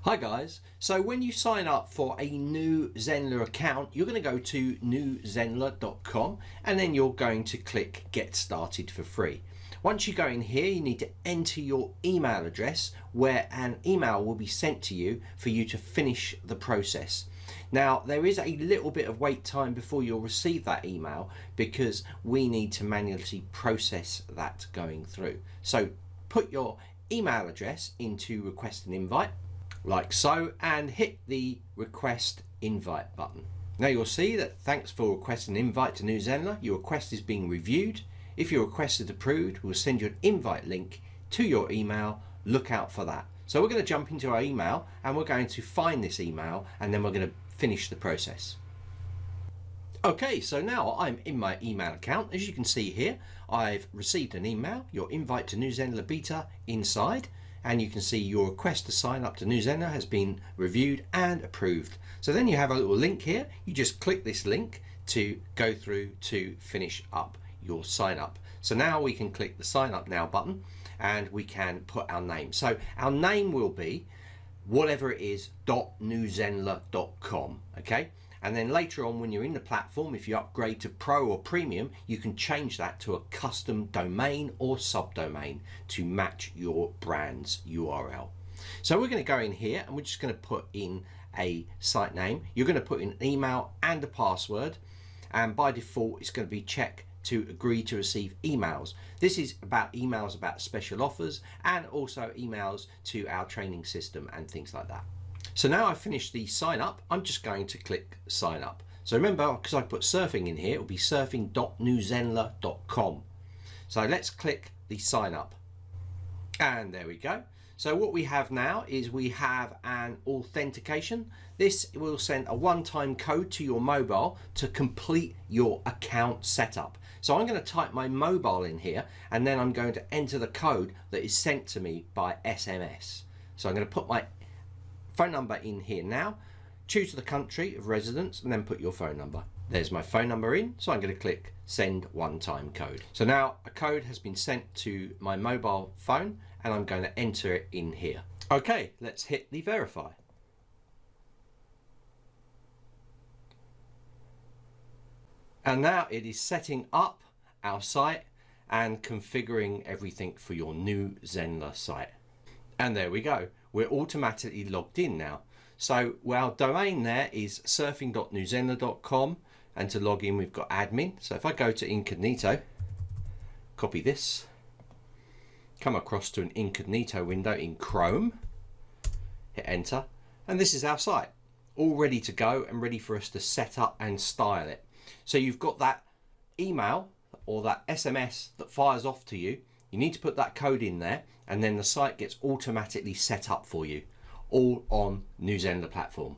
Hi guys, so when you sign up for a new Zenler account, you're going to go to newzenler.com and then you're going to click Get Started for free. Once you go in here, you need to enter your email address where an email will be sent to you for you to finish the process. Now, there is a little bit of wait time before you'll receive that email because we need to manually process that going through. So put your email address into Request an Invite, like so, and hit the Request Invite button. Now you'll see that thanks for requesting an invite to New Zenler. Your request is being reviewed. If your request is approved, we'll send you an invite link to your email. Look out for that. So we're going to jump into our email and we're going to find this email and then we're going to finish the process. Okay, so now I'm in my email account. As you can see here, I've received an email, your invite to New Zenler beta inside, and you can see your request to sign up to New Zenler has been reviewed and approved. So then you have a little link here. You just click this link to go through to finish up your sign up. So now we can click the sign up now button and we can put our name. So our name will be whatever it is .newzenler.com, okay? And then later on when you're in the platform, if you upgrade to Pro or Premium, you can change that to a custom domain or subdomain to match your brand's URL. So we're going to go in here and we're just going to put in a site name. You're going to put in an email and a password, and by default it's going to be check to agree to receive emails. This is about emails about special offers and also emails to our training system and things like that. So now I've finished the sign up, I'm just going to click sign up. So remember, because I put surfing in here, it will be surfing.newzenler.com. So let's click the sign up. And there we go. So what we have now is we have an authentication. This will send a one-time code to your mobile to complete your account setup. So I'm going to type my mobile in here and then I'm going to enter the code that is sent to me by SMS. So I'm going to put my phone number in here now, choose the country of residence and then put your phone number. There's my phone number in, so I'm going to click send one-time code. So now a code has been sent to my mobile phone and I'm going to enter it in here. Okay, let's hit the verify. And now it is setting up our site and configuring everything for your new Zenler site. And there we go. We're automatically logged in now. So our domain there is surfing.newzenler.com, and to log in we've got admin. So if I go to incognito, copy this, come across to an incognito window in Chrome, hit enter, and this is our site, all ready to go and ready for us to set up and style it. So you've got that email or that SMS that fires off to you. You need to put that code in there and then the site gets automatically set up for you, all on New Zenler platform.